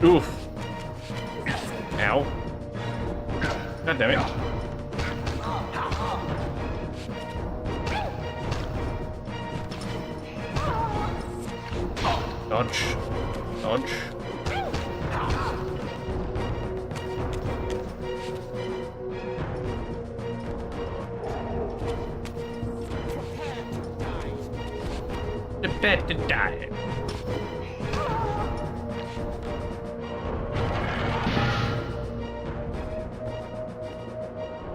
Oof. Ow. God damn it. Dodge. Dodge. Prepare to die.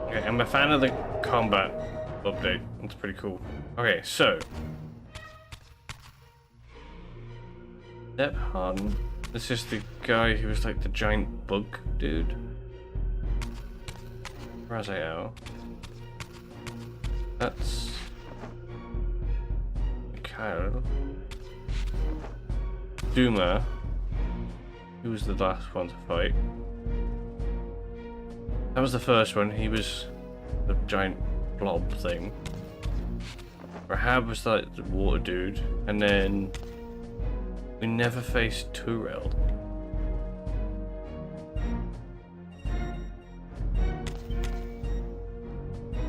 Okay, I'm a fan of the combat update. It's pretty cool. Okay, so Step Harden. This is the guy who was like the giant bug dude. Raziel. That's Kyle. Duma. Who was the last one to fight? That was the first one. He was the giant blob thing. Rahab was like the water dude, and then we never faced Turel.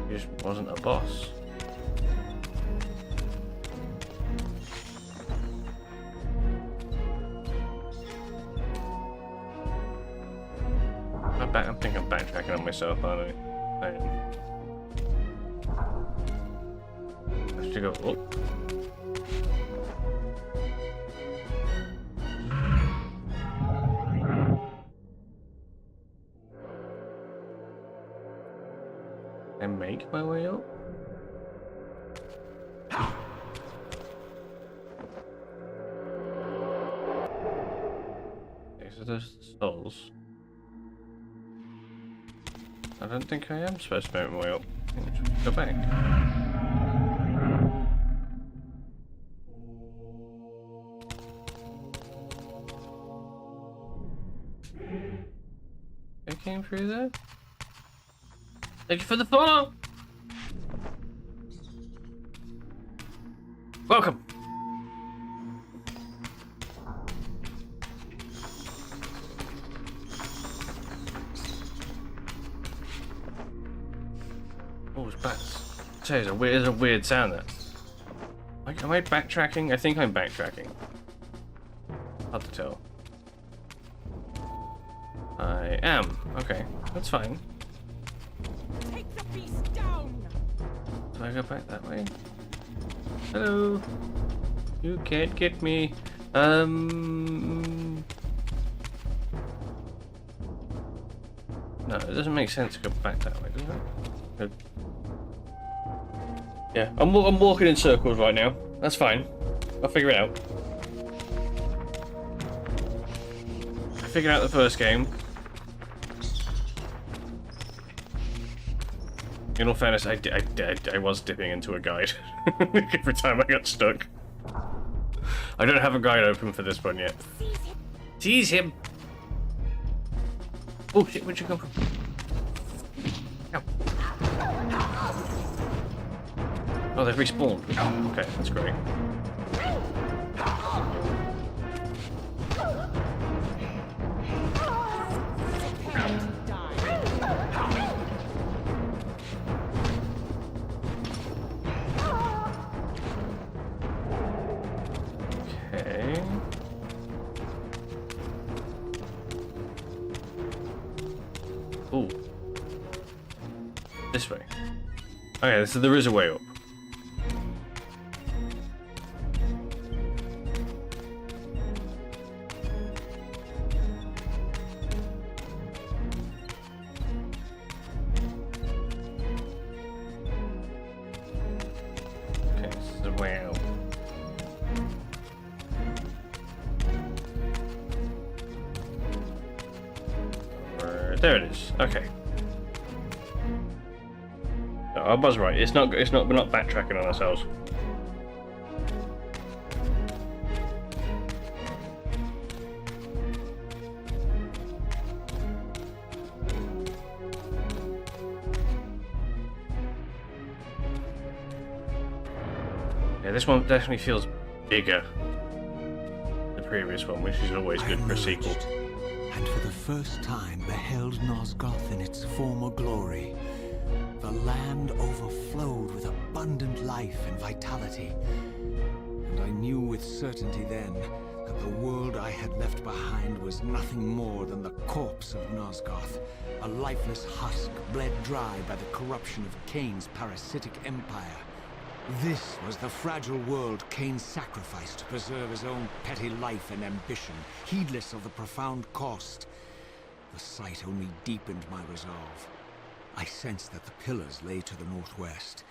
He just wasn't a boss. I think I'm backtracking on myself, aren't I? I have to go up. And make my way up? Okay, so there's souls. I don't think I am supposed to make my way up. Go back. I came through there. Thank you for the follow! Welcome! Oh, it's bats. There's a weird sound there. Like, am I backtracking? I think I'm backtracking. Hard to tell. I am. Okay, that's fine. Take the beast down. Do I go back that way? Hello. You can't get me. No, it doesn't make sense to go back that way, does it? Yeah, I'm walking in circles right now. That's fine. I'll figure it out. I figured out the first game. In all fairness, I was dipping into a guide every time I got stuck. I don't have a guide open for this one yet. Seize him! Oh shit, where'd you come from? Ow. Oh, they've respawned. Okay, that's great. Okay. Ooh. This way. Okay, so there is a way up. Okay, this is a way out. There it is. Okay. No, I was right. It's not. We're not backtracking on ourselves. Yeah, this one definitely feels bigger than the previous one, which is always good for a sequel. and for the first time beheld Nosgoth in its former glory. The land overflowed with abundant life and vitality, and I knew with certainty then that the world I had left behind was nothing more than the corpse of Nosgoth, a lifeless husk bled dry by the corruption of Kain's parasitic empire. This was the fragile world Kain sacrificed to preserve his own petty life and ambition, heedless of the profound cost. The sight only deepened my resolve. I sensed that the pillars lay to the northwest.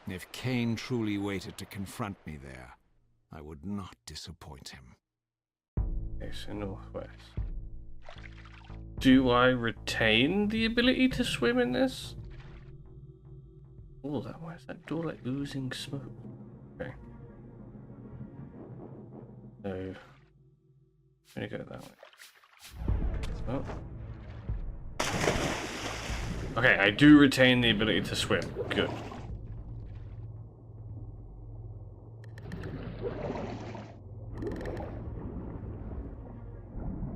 If Kain truly waited to confront me there, I would not disappoint him. Okay, so northwest. Do I retain the ability to swim in this? Oh, why is that door like oozing smoke? Okay. So, I'm gonna go that way. Oh. Okay, I do retain the ability to swim. Good.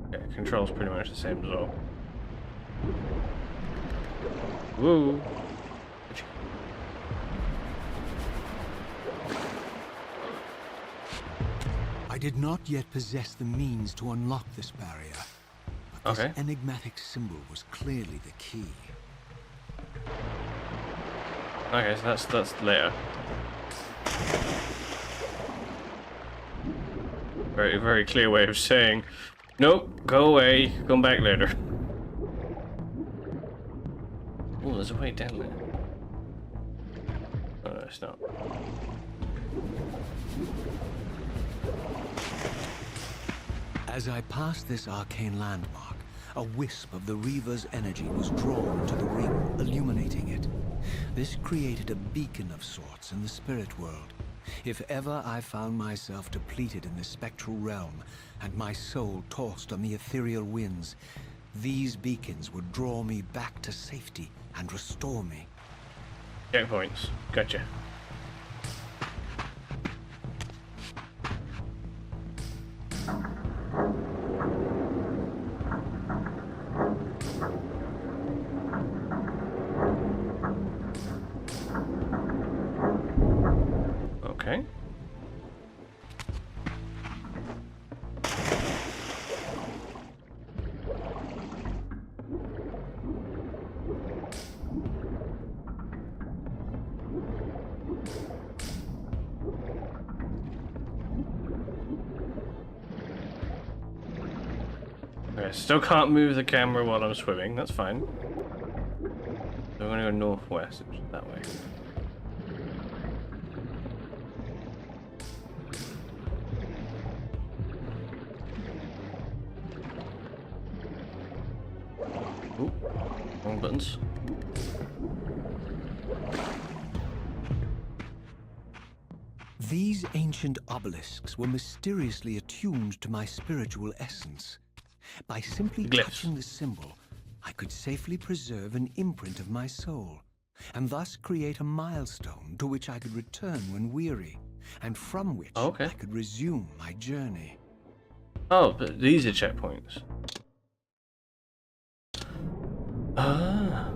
Okay, control's pretty much the same as well. Woo! I did not yet possess the means to unlock this barrier, but this enigmatic symbol was clearly the key. Okay, so that's later. Very clear way of saying, nope, go away, come back later. Oh, there's a way down there. Oh no, it's not. As I passed this arcane landmark, a wisp of the Reaver's energy was drawn to the ring, illuminating it. This created a beacon of sorts in the spirit world. If ever I found myself depleted in the spectral realm, and my soul tossed on the ethereal winds, these beacons would draw me back to safety and restore me. Checkpoints. Gotcha. Okay. Okay, still can't move the camera while I'm swimming, that's fine. So I'm gonna go northwest, which is that way. Ooh, wrong buttons. These ancient obelisks were mysteriously attuned to my spiritual essence. By simply touching the symbol, I could safely preserve an imprint of my soul, and thus create a milestone to which I could return when weary, and from which I could resume my journey. Oh, but these are checkpoints. Ah.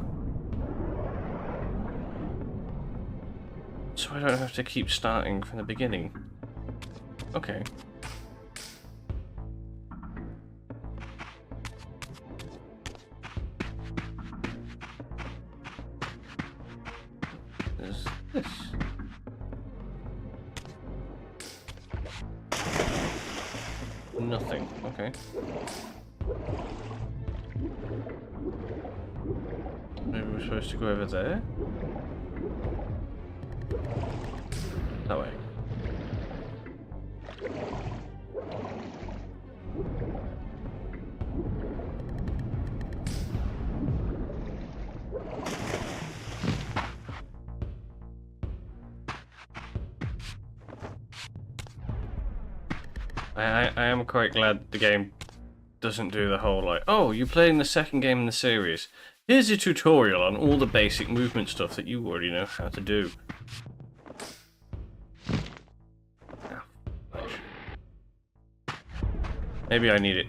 So I don't have to keep starting from the beginning. Okay. There's this. Nothing. Okay. Maybe we're supposed to go over there? That way. I am quite glad the game doesn't do the whole like, oh, you're playing the second game in the series. Here's a tutorial on all the basic movement stuff that you already know how to do. Maybe I need it.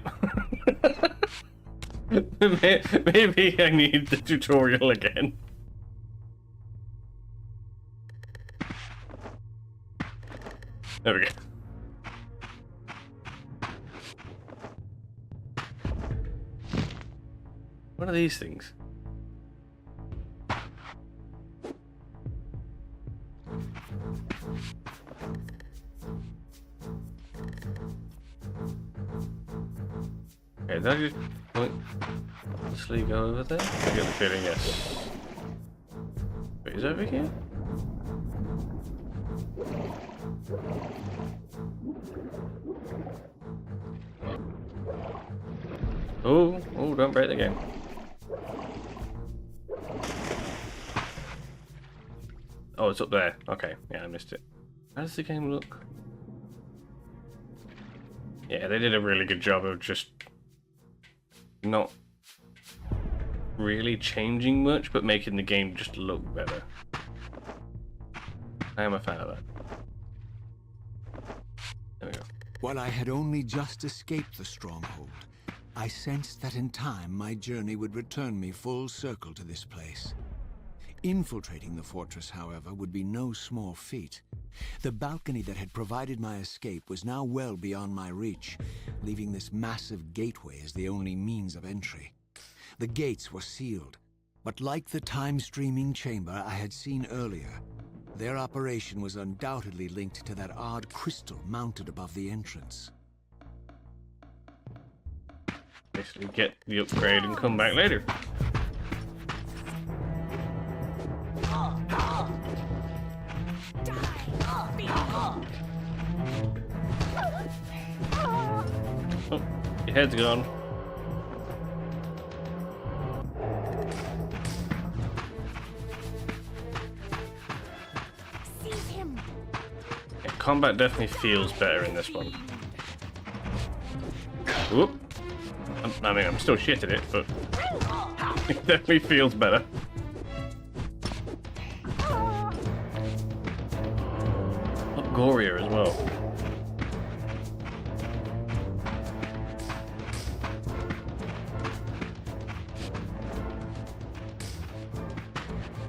Maybe I need the tutorial again. There we go. What are these things? Okay, did I just pointlessly go over there? I get the feeling yes. Wait, is it over here? Oh, don't break the game. Oh, it's up there. Okay, yeah, I missed it. How does the game look? Yeah, they did a really good job of just not really changing much, but making the game just look better. I am a fan of that. There we go. While I had only just escaped the stronghold, I sensed that in time my journey would return me full circle to this place. Infiltrating the fortress, however, would be no small feat. The balcony that had provided my escape was now well beyond my reach, leaving this massive gateway as the only means of entry. The gates were sealed, but like the time-streaming chamber I had seen earlier, their operation was undoubtedly linked to that odd crystal mounted above the entrance. Basically get the upgrade and come back later. Oh, your head's gone. Seize him. Yeah, combat definitely feels better in this one. Whoop. I mean, I'm still shit at it, but it definitely feels better. Not gorier as well.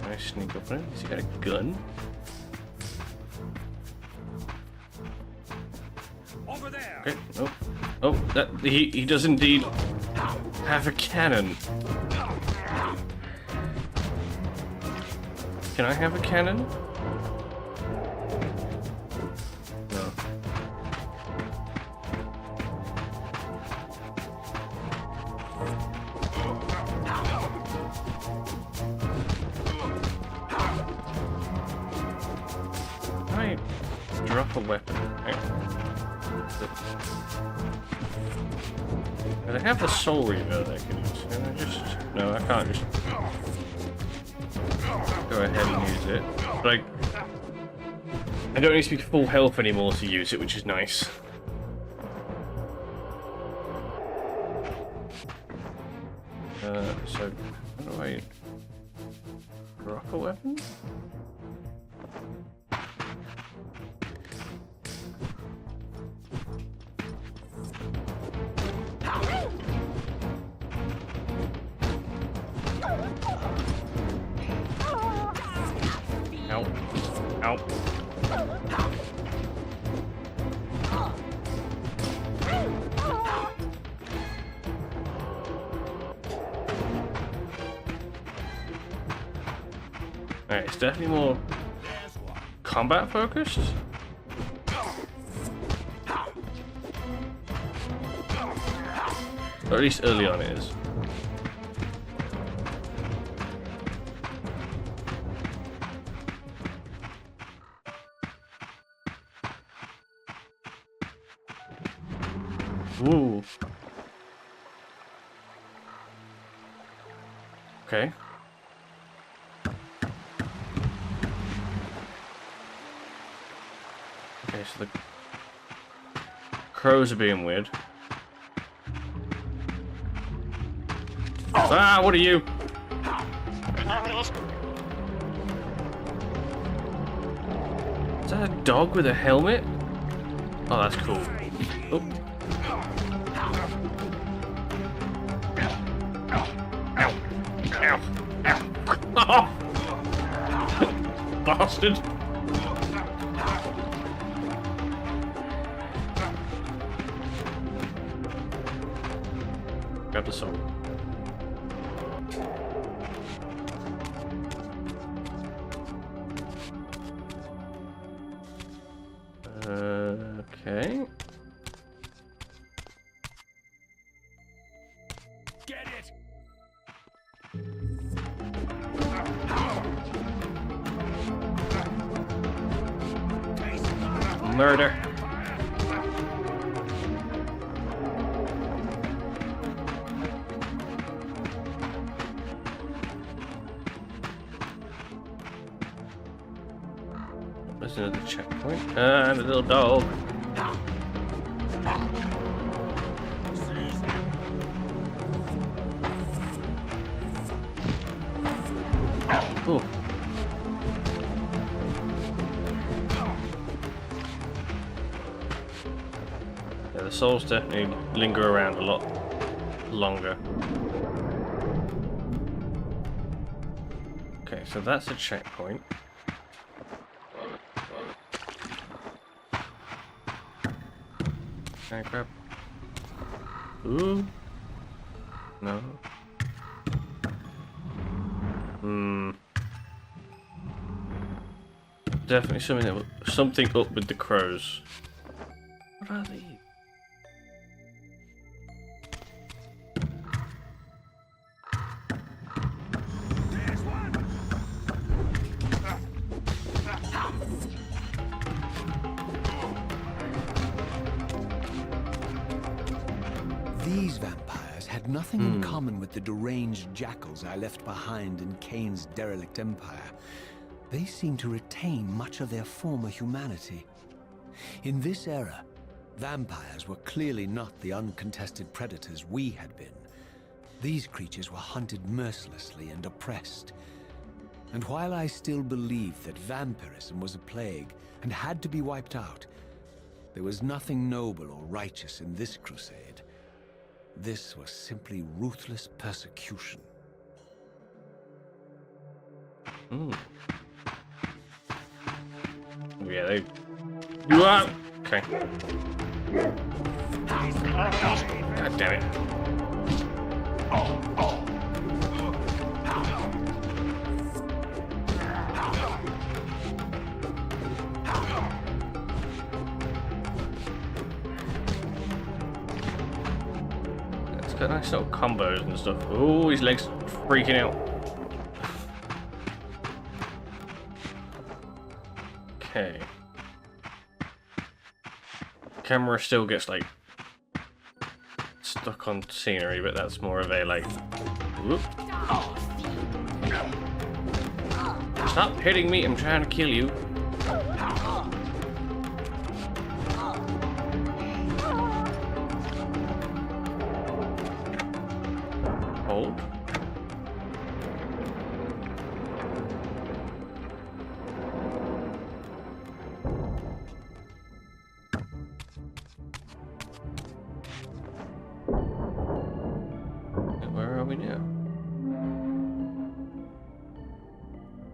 Can I sneak up on him? Has he got a gun? Over there. Okay, oh. Oh, that he does indeed have a cannon. Can I have a cannon? No. Can I drop a weapon? Okay. I have the Soul Reaver that I can use. Can I just... No, I can't just go ahead and use it. But I don't need to be full health anymore to use it, which is nice. So, how do I drop a weapon? Ow. Ow. Alright, it's definitely more combat focused. Or at least early on it is. Ooh. Okay. Okay, so the crows are being weird. Ah, what are you? Is that a dog with a helmet? Oh, that's cool. Oh. Ow! Ow! Bastard! Grab the soul. Okay. Get it! Murder. There's another checkpoint. And a little dog. Ooh. Yeah, the souls definitely linger around a lot longer. Okay, so that's a checkpoint. Can I grab? Ooh. No. Definitely something up with the crows. What are these? These vampires had nothing in common with the deranged jackals I left behind in Kain's derelict empire. They seemed to retain much of their former humanity. In this era, vampires were clearly not the uncontested predators we had been. These creatures were hunted mercilessly and oppressed. And while I still believed that vampirism was a plague and had to be wiped out, there was nothing noble or righteous in this crusade. This was simply ruthless persecution. Yeah, they. You are. Okay. God damn it. It's got nice little combos and stuff. Oh, his legs freaking out. Okay. Camera still gets like stuck on scenery, but that's more of a like. Whoop. Stop hitting me! I'm trying to kill you. Hold. Where are we now?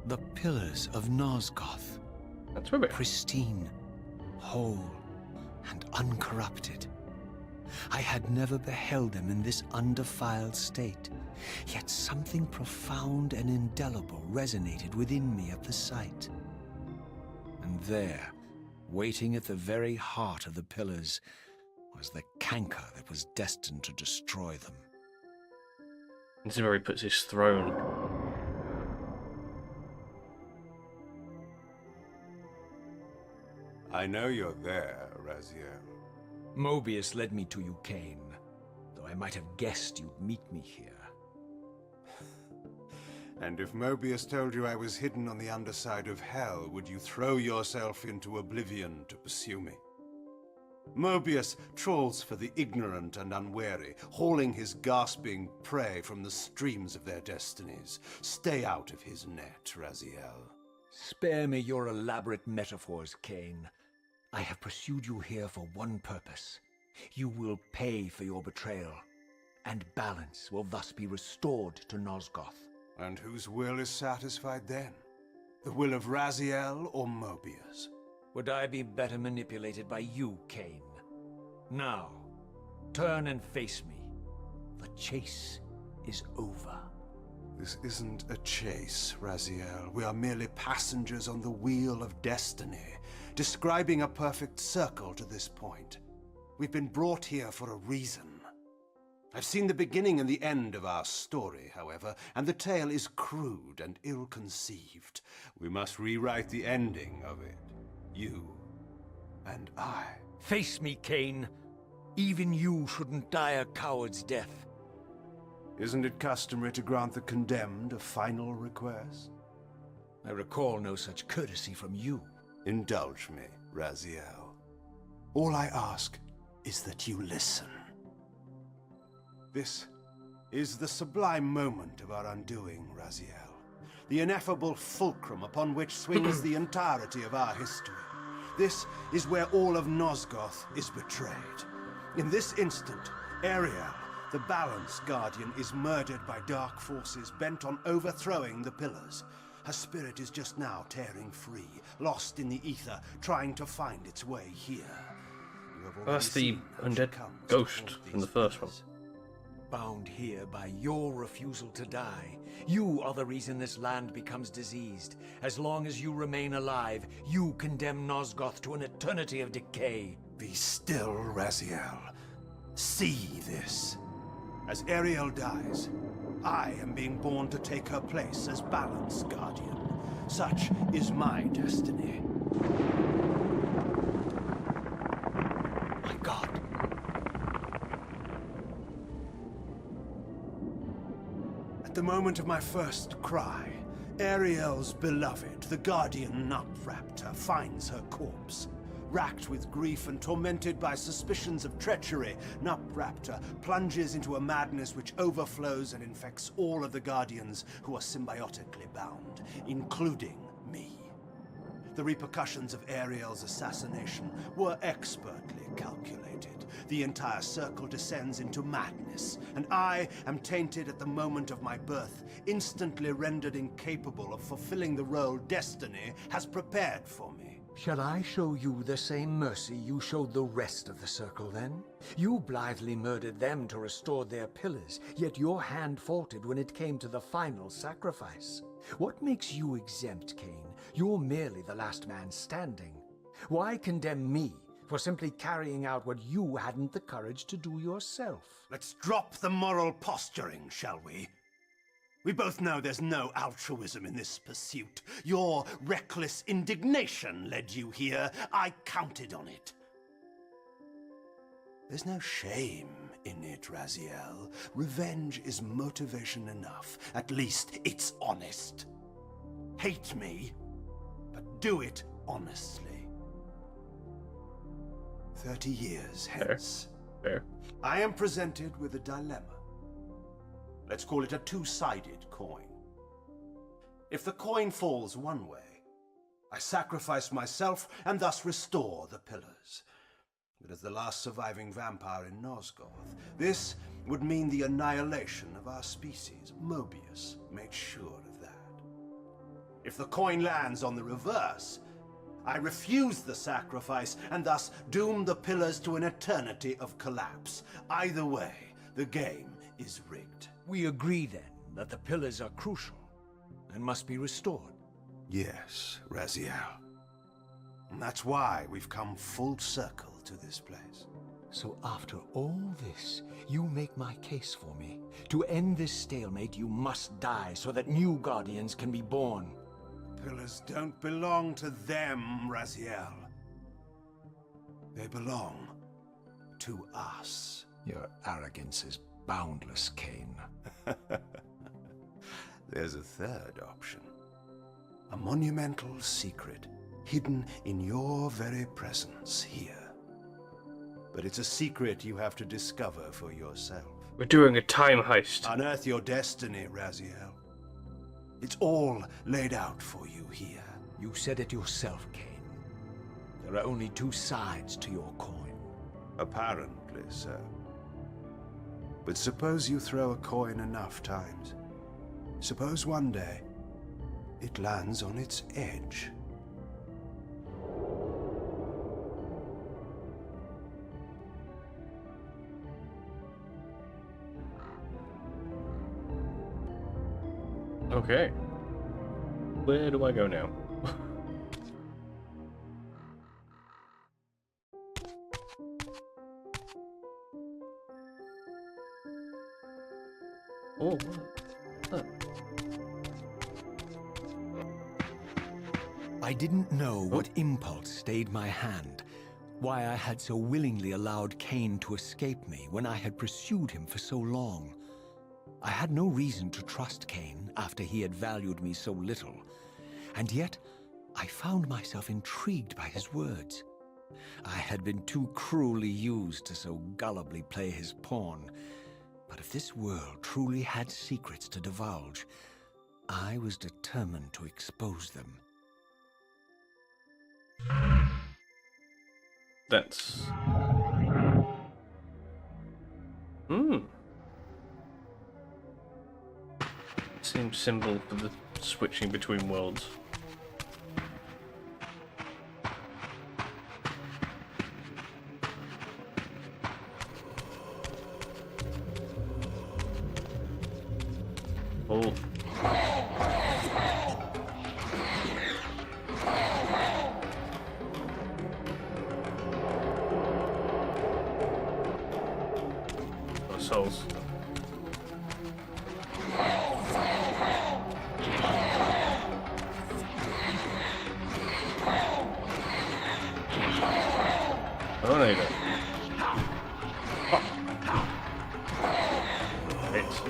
The pillars of Nosgoth. That's where we're. Pristine, whole, and uncorrupted. I had never beheld them in this undefiled state, yet something profound and indelible resonated within me at the sight. And there, waiting at the very heart of the pillars, was the canker that was destined to destroy them. This is where he puts his throne. I know you're there, Raziel. Mobius led me to you, Kain, though I might have guessed you'd meet me here. And if Mobius told you I was hidden on the underside of hell, would you throw yourself into oblivion to pursue me? Mobius trawls for the ignorant and unwary, hauling his gasping prey from the streams of their destinies. Stay out of his net, Raziel. Spare me your elaborate metaphors, Kain. I have pursued you here for one purpose. You will pay for your betrayal, and balance will thus be restored to Nosgoth. And whose will is satisfied then? The will of Raziel or Mobius? Would I be better manipulated by you, Kain? Now, turn and face me. The chase is over. This isn't a chase, Raziel. We are merely passengers on the wheel of destiny, describing a perfect circle to this point. We've been brought here for a reason. I've seen the beginning and the end of our story, however, and the tale is crude and ill-conceived. We must rewrite the ending of it. You and I. Face me, Kain. Even you shouldn't die a coward's death. Isn't it customary to grant the condemned a final request? I recall no such courtesy from you. Indulge me, Raziel. All I ask is that you listen. This is the sublime moment of our undoing, Raziel. The ineffable fulcrum upon which swings the entirety of our history. This is where all of Nosgoth is betrayed. In this instant, Ariel, the Balance Guardian, is murdered by dark forces bent on overthrowing the Pillars. Her spirit is just now tearing free, lost in the ether, trying to find its way here. You have already That's the seen how she undead comes ghost toward from the these first one. pillars. Bound here by your refusal to die. You are the reason this land becomes diseased. As long as you remain alive, you condemn Nosgoth to an eternity of decay. Be still, Raziel. See this. As Ariel dies, I am being born to take her place as Balance Guardian. Such is my destiny. My God. At the moment of my first cry, Ariel's beloved, the Guardian Nupraptor, finds her corpse. Racked with grief and tormented by suspicions of treachery, Nupraptor plunges into a madness which overflows and infects all of the Guardians who are symbiotically bound, including me. The repercussions of Ariel's assassination were expertly calculated. The entire circle descends into madness, and I am tainted at the moment of my birth, instantly rendered incapable of fulfilling the role destiny has prepared for me. Shall I show you the same mercy you showed the rest of the circle, then? You blithely murdered them to restore their pillars, yet your hand faltered when it came to the final sacrifice. What makes you exempt, Kain? You're merely the last man standing. Why condemn me for simply carrying out what you hadn't the courage to do yourself? Let's drop the moral posturing, shall we? We both know there's no altruism in this pursuit. Your reckless indignation led you here. I counted on it. There's no shame in it, Raziel. Revenge is motivation enough. At least it's honest. Hate me, but do it honestly. 30 years hence, Fair. I am presented with a dilemma. Let's call it a two-sided coin. If the coin falls one way, I sacrifice myself and thus restore the pillars. But as the last surviving vampire in Nosgoth, this would mean the annihilation of our species. Mobius made sure of that. If the coin lands on the reverse, I refuse the sacrifice and thus doom the pillars to an eternity of collapse. Either way, the game is rigged. We agree, then, that the pillars are crucial and must be restored. Yes, Raziel. And that's why we've come full circle to this place. So after all this, you make my case for me. To end this stalemate, you must die so that new Guardians can be born. Pillars don't belong to them, Raziel. They belong to us. Your arrogance is boundless, Kain. There's a third option. A monumental secret, hidden in your very presence here. But it's a secret you have to discover for yourself. We're doing a time heist. Unearth your destiny, Raziel. It's all laid out for you here. You said it yourself, Kain. There are only two sides to your coin. Apparently so. But suppose you throw a coin enough times, Suppose one day it lands on its edge. Okay. Where do I go now? Oh, what? I didn't know what impulse stayed my hand, why I had so willingly allowed Kain to escape me when I had pursued him for so long. I had no reason to trust Kain after he had valued me so little, and yet I found myself intrigued by his words. I had been too cruelly used to so gullibly play his pawn, but if this world truly had secrets to divulge, I was determined to expose them. That's... Seems simple for the switching between worlds. Oh. Souls. Oh, no, you don't. Hits.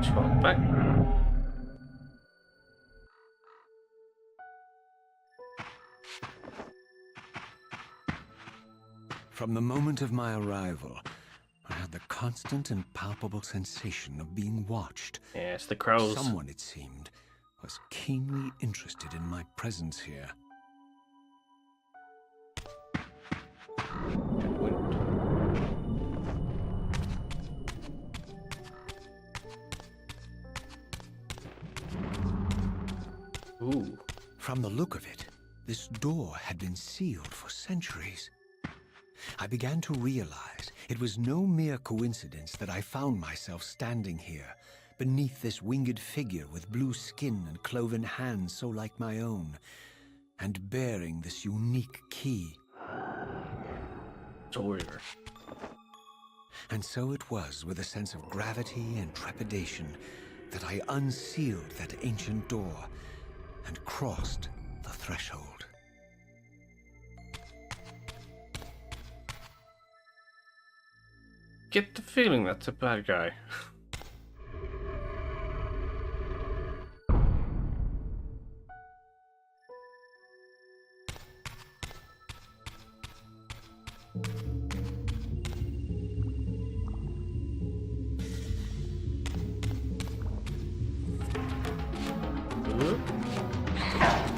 Trot back. From the moment of my arrival, I had the constant and palpable sensation of being watched. Yes, the crows. Someone, it seemed, was keenly interested in my presence here. Ooh. From the look of it, this door had been sealed for centuries. I began to realize it was no mere coincidence that I found myself standing here, beneath this winged figure with blue skin and cloven hands so like my own, and bearing this unique key. Reaver. And so it was with a sense of gravity and trepidation that I unsealed that ancient door and crossed the threshold. Get the feeling that's a bad guy.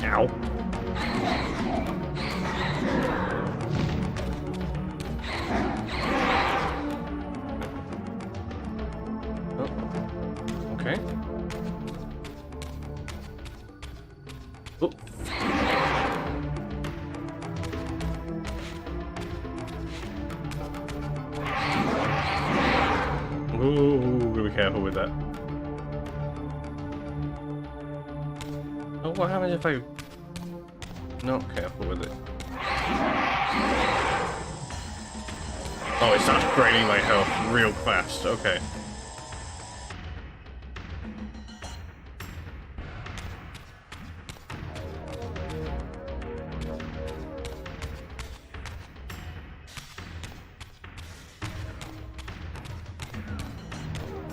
Ow. Okay. Oh. Ooh, gotta be careful with that. Oh, what happens if I not careful with it? Oh, it starts draining my health real fast. Okay.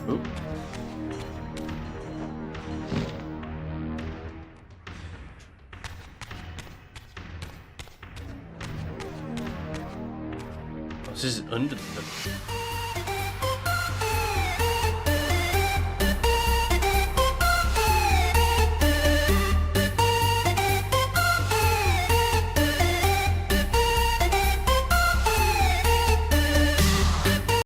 Oop. This is under the...